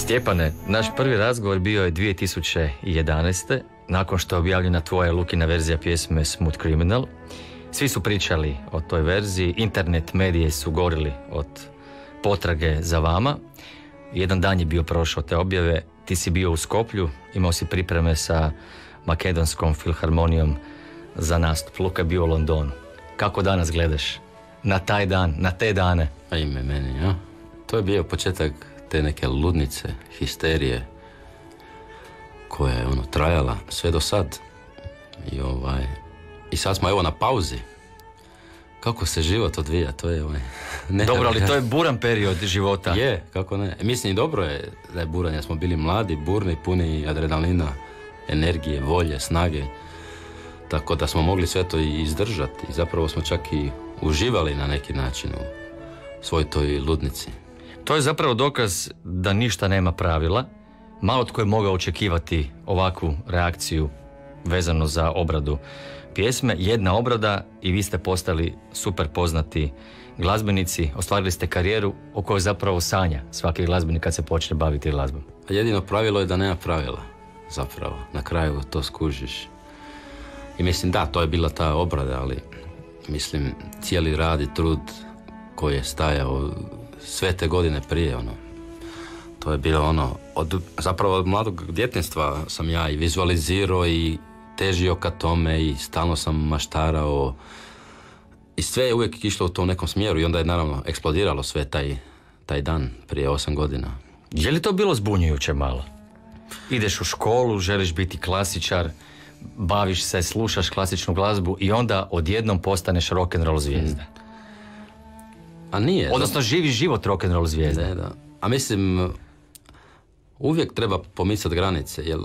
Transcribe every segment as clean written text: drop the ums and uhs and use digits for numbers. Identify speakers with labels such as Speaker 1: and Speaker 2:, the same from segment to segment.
Speaker 1: Stjepane, naš prvi razgovor bio je 2011. nakon što je objavljena tvoja Lukina verzija pjesme Smooth Criminal. Svi su pričali o toj verziji, internet medije su gorili od potrage za vama. Jedan dan je bio prošao te objave, ti si bio u Skoplju, imao si pripreme sa Makedonskom filharmonijom za nastup. Luka je bio u Londonu. Kako danas gledaš na taj dan, na te dane?
Speaker 2: A ime meni, ja? To je bio početak te neke ludnice, histerije koja je trajala sve do sad. I sad smo evo na pauzi. Kako se život odvija, to je
Speaker 1: Dobro, ali to je buran period života.
Speaker 2: Je, kako ne. Mislim, dobro je da je buran, jer smo bili mladi, burni, puni adrenalina, energije, volje, snage. Tako da smo mogli sve to i izdržati. I zapravo smo čak i uživali na neki način u svoj toj ludnici.
Speaker 1: To je zapravo dokaz da ništa nema pravila. Malo tko je mogao očekivati ovakvu reakciju vezano za obradu pjesme. Jedna obrada i vi ste postali super poznati glazbenici. Ostvarili ste karijeru o kojoj zapravo sanja svaki glazbenik kad se počne baviti glazbom.
Speaker 2: A jedino pravilo je da nema pravila, zapravo. Na kraju to skužiš. I mislim, da, to je bila ta obrada, ali mislim, cijeli rad i trud koji je stajao sve te godine prije, to je bilo zapravo od mladog djetinjstva sam ja i vizualizirao i težio ka tome i stalno sam maštarao i sve je uvijek išlo u tom nekom smjeru i onda je naravno eksplodiralo sve taj dan prije 8 godina.
Speaker 1: Je li to bilo zbunjujuće malo? Ideš u školu, želiš biti klasičar, baviš se, slušaš klasičnu glazbu i onda odjednom postaneš rock'n'roll zvijezda.
Speaker 2: A nije.
Speaker 1: Odnosno živiš život rock'n'roll zvijezda.
Speaker 2: Ne, da. A mislim, uvijek treba pomicati granice, jer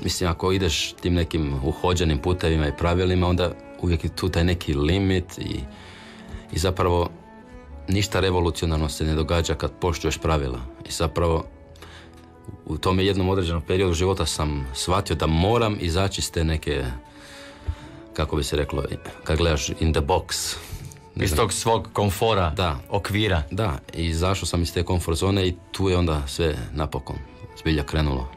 Speaker 2: mislim, ako ideš tim nekim uhođenim putevima i pravilima, onda uvijek je tu taj neki limit i zapravo ništa revolucionarno se ne događa kad poštuješ pravila. I zapravo u tom jednom određenom periodu života sam shvatio da moram izaći iz te neke, kako bi se reklo, kad gledaš in the box.
Speaker 1: Iz tog svog komfora,
Speaker 2: da,
Speaker 1: okvira.
Speaker 2: Da, i izašao sam iz te komfort zone i tu je onda sve napokon zbilja krenulo.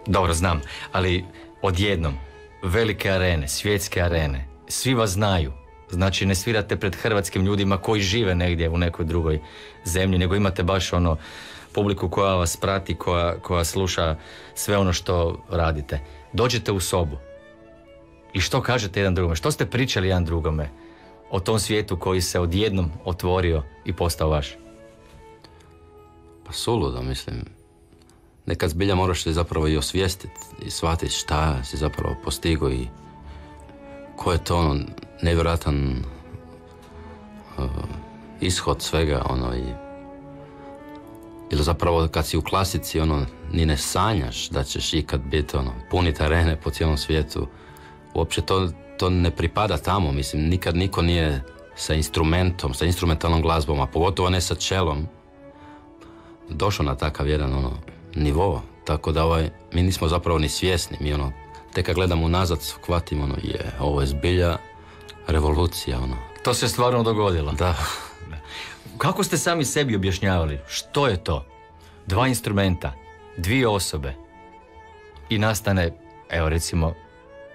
Speaker 1: Dobro, znam, ali odjednom velike arene, svjetske arene, svi vas znaju. Znači ne svirate pred hrvatskim ljudima koji žive negdje u nekoj drugoj zemlji, nego imate baš publiku koja vas prati, koja sluša sve ono što radite. Dođete u sobu i što kažete jedan drugome? Što ste pričali jedan drugome o tom svijetu koji se odjednom otvorio i postao vaš?
Speaker 2: Pa suludo, mislim. Nekad zbilja moraš se zapravo i osvijestiti i shvatiti šta si zapravo postigao i ko je to nevjerojatan ishod svega, ili zapravo kad si u klasici, ni ne sanjaš da ćeš ikad biti, puniti arene po cijelom svijetu. Uopće to ne pripada tamo, mislim, nikad niko nije sa instrumentom, sa instrumentalnom glazbom, a pogotovo ne sa čelom, došao na takav jedan, nivo. Tako da mi nismo zapravo ni svjesni, mi tek kad gledamo unazad shvatimo, ovo je zbilja revolucija,
Speaker 1: To se stvarno dogodilo.
Speaker 2: Da.
Speaker 1: Kako ste sami sebi objašnjavali? Što je to? 2 instrumenta, 2 osobe i nastane, evo recimo,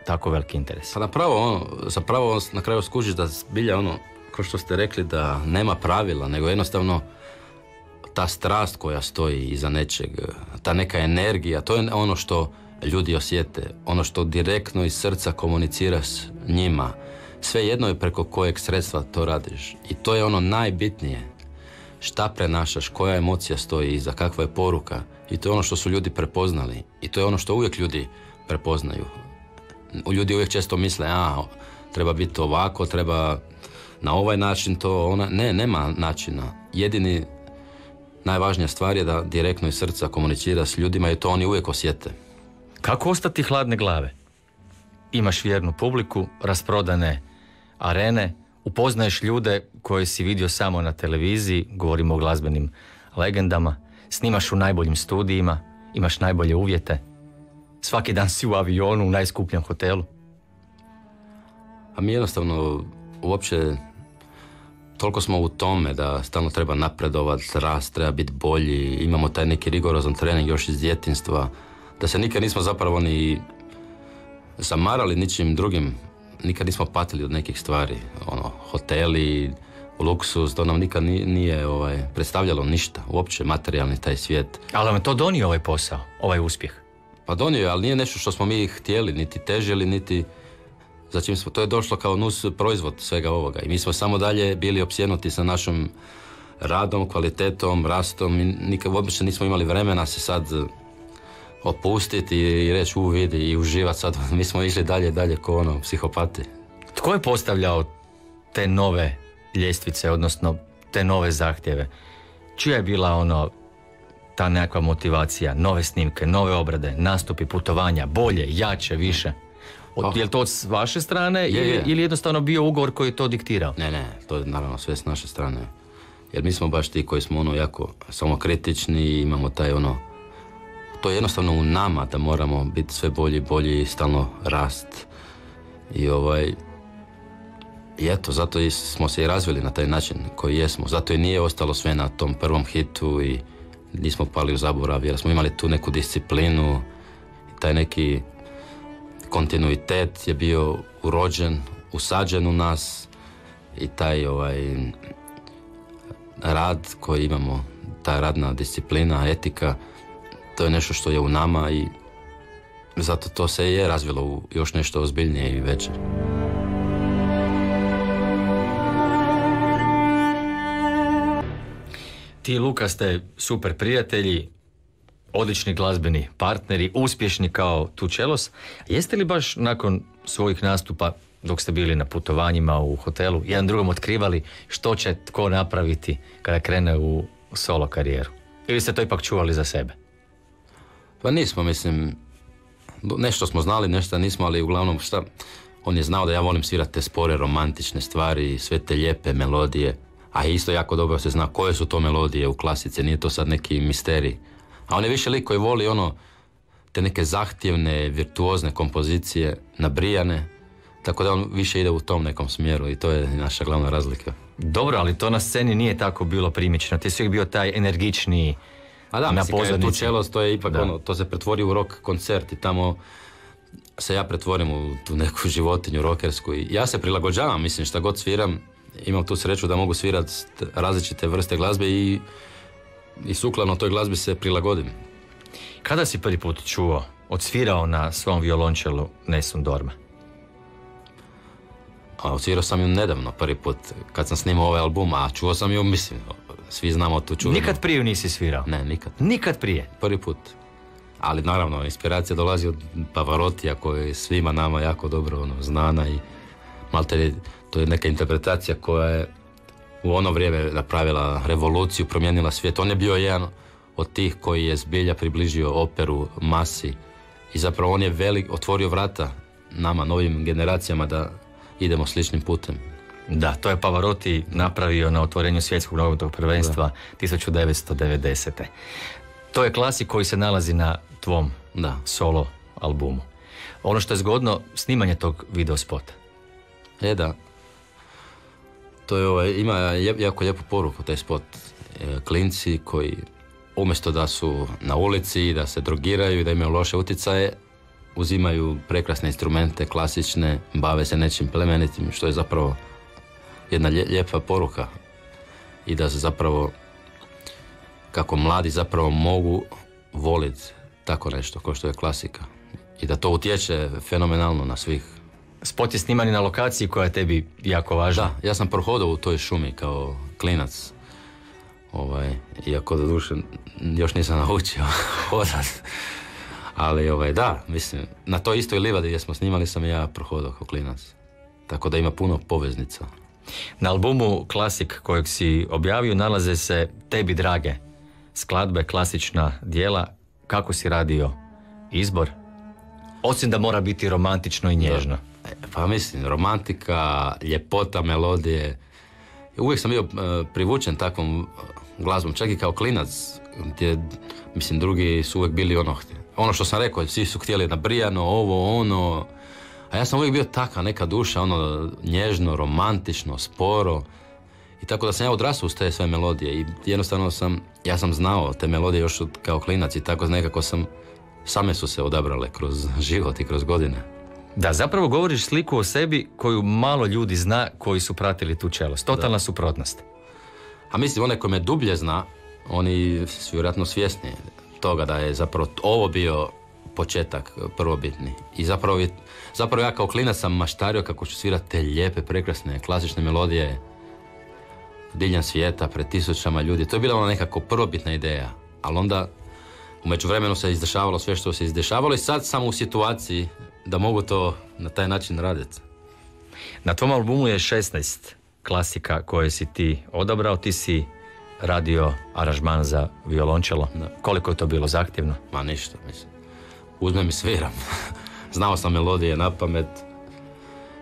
Speaker 1: tako veliki interes.
Speaker 2: Pa zapravo na kraju skužiš da zbilja kao što ste rekli, da nema pravila, nego jednostavno ta strast koja stoji iza nečeg, ta neka energija, to je ono što ljudi osjete, ono što direktno iz srca komunicira s njima. Sve jedno je preko kojeg sredstva to radiš. I to je najbitnije. Šta prenašaš, koja emocija stoji iza, kakva je poruka. I to je ono što su ljudi prepoznali. I to je ono što uvijek ljudi prepoznaju. Ljudi uvijek često misle, treba biti ovako, treba na ovaj način to, nema načina. Jedini najvažnija stvar je da direktno iz srca komunicira s ljudima i to oni uvijek osjete.
Speaker 1: Kako ostati hladne glave? Imaš vjernu publiku, rasprodane arene, upoznaješ ljude koje si vidio samo na televiziji, govorimo o glazbenim legendama, snimaš u najboljim studijima, imaš najbolje uvjete, svaki dan si u avionu, u najskupljem hotelu.
Speaker 2: A mi jednostavno uopće toliko smo u tome da stalno treba napredovati, rast, treba biti bolji, imamo taj neki rigorozan trening još iz djetinjstva, da se nikad nismo zapravo ni zamarali ničim drugim, nikad nismo patili od nekih stvari, hoteli, luksuz, to nam nikad nije predstavljalo ništa, uopće materijalni taj svijet.
Speaker 1: Ali vam je to donio ovaj posao, ovaj uspjeh?
Speaker 2: Pa donio je, ali nije nešto što smo mi htjeli, niti težili, niti za čim smo, to je došlo kao nus proizvod svega ovoga. I mi smo samo dalje bili opsjednuti sa našim radom, kvalitetom, rastom i nikad uopće nismo imali vremena se sad opustiti i reći vidi i uživati sad. Mi smo išli dalje ko psihopati.
Speaker 1: Tko je postavljao te nove ljestvice, odnosno te nove zahtjeve? Čija je bila ta nekakva motivacija, nove snimke, nove obrade, nastupi, putovanja, bolje, jače, više? Je li to s vaše strane ili jednostavno bio ugovor koji je to diktirao?
Speaker 2: Ne, to je naravno sve s naše strane. Jer mi smo baš ti koji smo jako samokritični i imamo taj to je jednostavno u nama da moramo biti sve bolji i stalno rast. I eto, zato smo se i razvili na taj način koji jesmo. Zato i nije ostalo sve na tom prvom hitu i nismo pali u zaborav jer smo imali tu neku disciplinu i taj neki kontinuitet je bio urođen, usađen u nas i taj rad koji imamo, ta radna disciplina, etika, to je nešto što je u nama i zato to se je razvilo u još nešto ozbiljnije i veće.
Speaker 1: Ti i Luka ste super prijatelji, odlični glazbeni partneri, uspješni kao Tučelos. Jeste li baš nakon svojih nastupa, dok ste bili na putovanjima u hotelu, jedan drugom otkrivali što će tko napraviti kada krene u solo karijeru? Ili ste to ipak čuvali za sebe?
Speaker 2: Pa nismo, mislim, nešto smo znali, nešto nismo, ali uglavnom šta, on je znao da ja volim svirati te spore, romantične stvari, sve te lijepe melodije, a isto jako dobro se zna koje su to melodije u klasici, nije to sad neki misterij. A on je više lik koji voli te neke zahtjevne, virtuozne kompozicije, nabrijane, tako da on više ide u tom nekom smjeru i to je naša glavna razlika.
Speaker 1: Dobro, ali to na sceni nije tako bilo primičeno, ti si uvijek bio taj energičniji.
Speaker 2: A da, mislim, kad je Tučelos, to je ipak to se pretvori u rock koncert i tamo se ja pretvorim u tu neku životinju rockersku i ja se prilagođavam, mislim, šta god sviram, imam tu sreću da mogu svirati različite vrste glazbe i sukladno toj glazbi se prilagodim.
Speaker 1: Kada si prvi put odsvirao na svom violončelu Nessun Dorma?
Speaker 2: Odsvirao sam ju nedavno prvi put, kad sam snimao ovaj album, a čuo sam ju, mislim, svi znamo tu čuvenu.
Speaker 1: Nikad prije nisi svirao?
Speaker 2: Ne, nikad.
Speaker 1: Nikad prije?
Speaker 2: Prvi put. Ali naravno, inspiracija dolazi od Pavarotija koja je svima nama jako dobro znana i malte to je neka interpretacija koja je u ono vrijeme napravila revoluciju, promijenila svijet. On je bio jedan od tih koji je zbilja približio operu masi i zapravo on je otvorio vrata nama, novim generacijama da idemo sličnim putem.
Speaker 1: Da, to je Pavarotti napravio na otvorenju svjetskog nogometnog prvenstva 1990. To je klasik koji se nalazi na tvom solo albumu. Ono što je zgodno, snimanje tog videospota.
Speaker 2: Da. To je ima jako lijepu poruku taj spot. Klinci koji umjesto da su na ulici, da se drogiraju i da imaju loše utjecaje, uzimaju prekrasne instrumente, klasične, bave se nečim plemenitim, što je zapravo jedna lijepa poruka. I da se zapravo, kako mladi zapravo mogu voliti tako nešto, kao što je klasika. I da to utječe fenomenalno na svih.
Speaker 1: Spot je sniman na lokaciji koja je tebi jako važna.
Speaker 2: Da, ja sam prohodao u toj šumi kao klinac. Iako do duše još nisam naučio hodat. Ali da, mislim, na toj istoj livadi gdje smo snimali sam ja prohodao kao klinac. Tako da ima puno poveznica.
Speaker 1: Na albumu Klasik kojeg si objavio nalaze se tebi drage skladbe, klasična dijela. Kako si radio izbor? Osim da mora biti romantično i nježno.
Speaker 2: Pa mislim, romantika, ljepota, melodije. Uvijek sam bio privučen takvom glazbom, čak i kao klinac, gdje, mislim, drugi su uvijek bili ono što sam rekao, svi su htjeli nabrijano, ono, a ja sam uvijek bio taka neka duša, nježno, romantično, sporo I tako da sam ja odrastao uz te sve melodije i jednostavno ja sam znao te melodije još kao klinac i tako nekako same su se odabrale kroz život i kroz godine.
Speaker 1: Da, zapravo govoriš sliku o sebi koju malo ljudi zna koji su pratili tu čelost. Totalna suprotnost.
Speaker 2: A mislim, onaj koji me dublje zna, oni su vjerojatno svjesni toga da je zapravo ovo bio početak prvobitni. I zapravo ja kao klinac sam maštario kako ću svirati te lijepe, prekrasne, klasične melodije diljem svijeta, pred tisućama ljudi. To je bila ona nekako prvobitna ideja. Ali onda u međuvremenu se izdešavalo sve što se izdešavalo i sad sam u situaciji da mogu to na taj način raditi.
Speaker 1: Na tom albumu je 16 klasika koje si ti odabrao. Ti si radio aranžman za violončelo. Da. Koliko je to bilo zahtjevno?
Speaker 2: Ma ništa, mislim. Uzmem i sviram. Znao sam melodije na pamet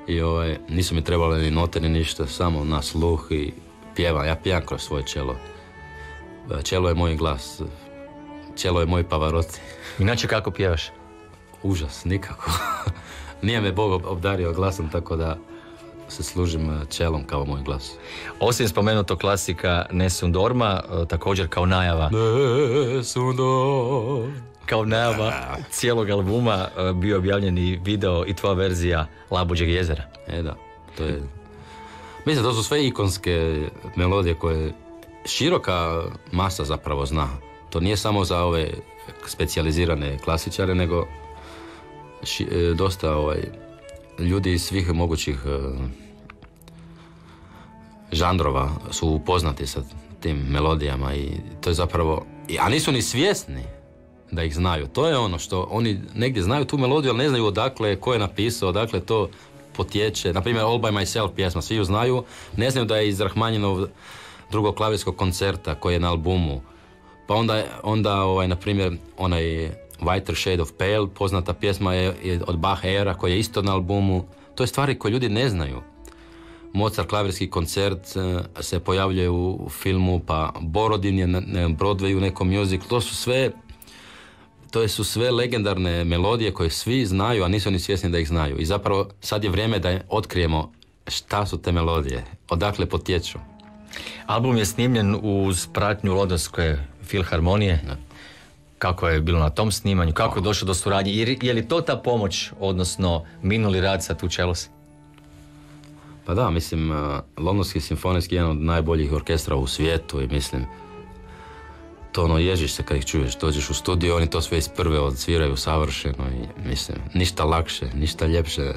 Speaker 2: i nisu mi trebale ni note ni ništa, samo na sluh i pjevam. Ja pjevam kroz svoje čelo. Čelo je moj glas. Čelo je moj Pavarotti.
Speaker 1: Inače kako pjevaš?
Speaker 2: Užas, nikako. Nije me Bog obdario glasom, tako da se služim čelom kao moj glas.
Speaker 1: Osim spomenutog klasika Nessun Dorma, također kao najava kao najava cijelog albuma bio objavljen i video i tvoja verzija Labuđeg jezera.
Speaker 2: Da, to je... Mislim, to su sve ikonske melodije koje široka masa zapravo zna. To nije samo za ove specijalizirane klasičare, nego dosta ljudi iz svih mogućih žanrova su upoznati sa tim melodijama i to je zapravo... A nisu ni svjesni da ih znaju. To je ono što oni negdje znaju tu melodiju, ali ne znaju odakle, ko je napisao, odakle to potječe. Naprimjer, All by Myself pjesma, svi ju znaju, ne znaju da je iz Rahmanjinovog drugog klavirskog koncerta koji je na albumu. Pa onda na primjer, onaj Whiter Shade of Pale, poznata pjesma je od Bach era koji je isto na albumu. To je stvari koje ljudi ne znaju. Mozart klavirski koncert se pojavljuje u filmu, pa Borodin je na Broadwayu, nekom musical. To su sve legendarne melodije koje svi znaju, a nisu ni svjesni da ih znaju. I zapravo sad je vrijeme da otkrijemo šta su te melodije, odakle potječu.
Speaker 1: Album je snimljen uz pratnju Londonske filharmonije. Da. Kako je bilo na tom snimanju? Kako je došlo do suradnje? Je li to ta pomoć, odnosno minuli rad sa tu čelos?
Speaker 2: Pa da, mislim, Londonski simfonijski je jedan od najboljih orkestra u svijetu i mislim, to ježiš se kad ih čuješ, dođeš u studio, oni to sve iz prve odsviraju savršeno i mislim, ništa lakše, ništa ljepše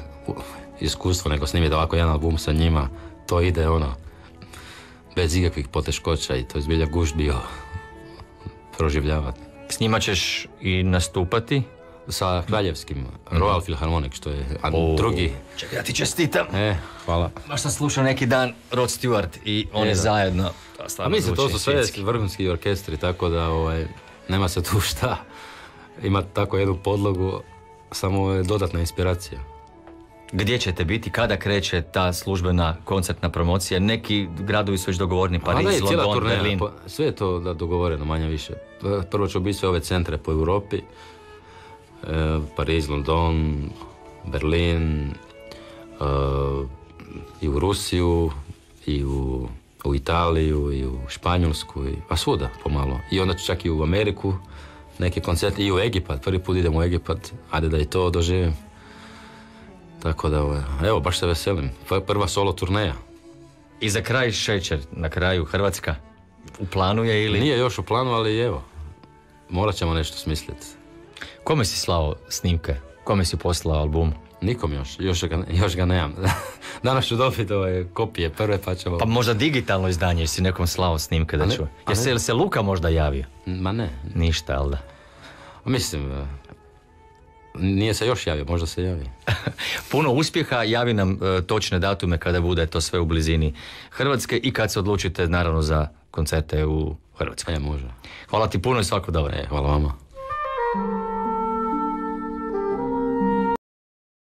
Speaker 2: iskustvo nego snimiti ovako jedan album sa njima, to ide bez ikakvih poteškoća i to je zbilja gušt bio proživljavati.
Speaker 1: S njima ćeš i nastupati?
Speaker 2: Sa Kraljevskim, Royal Philharmonic, što je drugi...
Speaker 1: Čekaj, ja ti čestitam.
Speaker 2: Hvala.
Speaker 1: Baš sam slušao neki dan Rod Stewart i oni zajedno.
Speaker 2: A mislim, to su sve vrhunski orkestri, tako da nema se tu šta. Ima tako jednu podlogu, samo je dodatna inspiracija.
Speaker 1: Gdje ćete biti? Kada kreće ta službena koncertna promocija? Neki gradovi su već dogovorni, Pariz, London, Berlin.
Speaker 2: Sve je to dogovoreno, manje više. Prvo će biti sve ove centre po Europi. Pariz, London, Berlin, i u Rusiju, i u Italiju, i u Španjolsku, a svuda pomalo. I onda čak i u Ameriku, neke koncerte, i u Egipat. Prvi put idem u Egipat, ajde da i to doživim. Tako da, evo, baš se veselim. Prva solo turneja.
Speaker 1: I za kraj šećer, na kraju Hrvatska, u planu je ili?
Speaker 2: Nije još u planu, ali evo, morat ćemo nešto smisliti.
Speaker 1: Kome si slao snimke? Kome si poslao album?
Speaker 2: Nikom još ga nemam. Danas ću dobiti kopije prve, pa ćemo...
Speaker 1: Pa možda digitalno izdanje, jesi nekom slao snimke da čuje. Jel se Luka možda javio?
Speaker 2: Ma ne.
Speaker 1: Ništa, ali da?
Speaker 2: Mislim, nije se još javio, možda se javi.
Speaker 1: Puno uspjeha, javi nam točne datume kada bude to sve u blizini Hrvatske i kad se odlučite naravno za koncerte u Hrvatskoj.
Speaker 2: Može.
Speaker 1: Hvala ti puno i svako dobro.
Speaker 2: Hvala vama.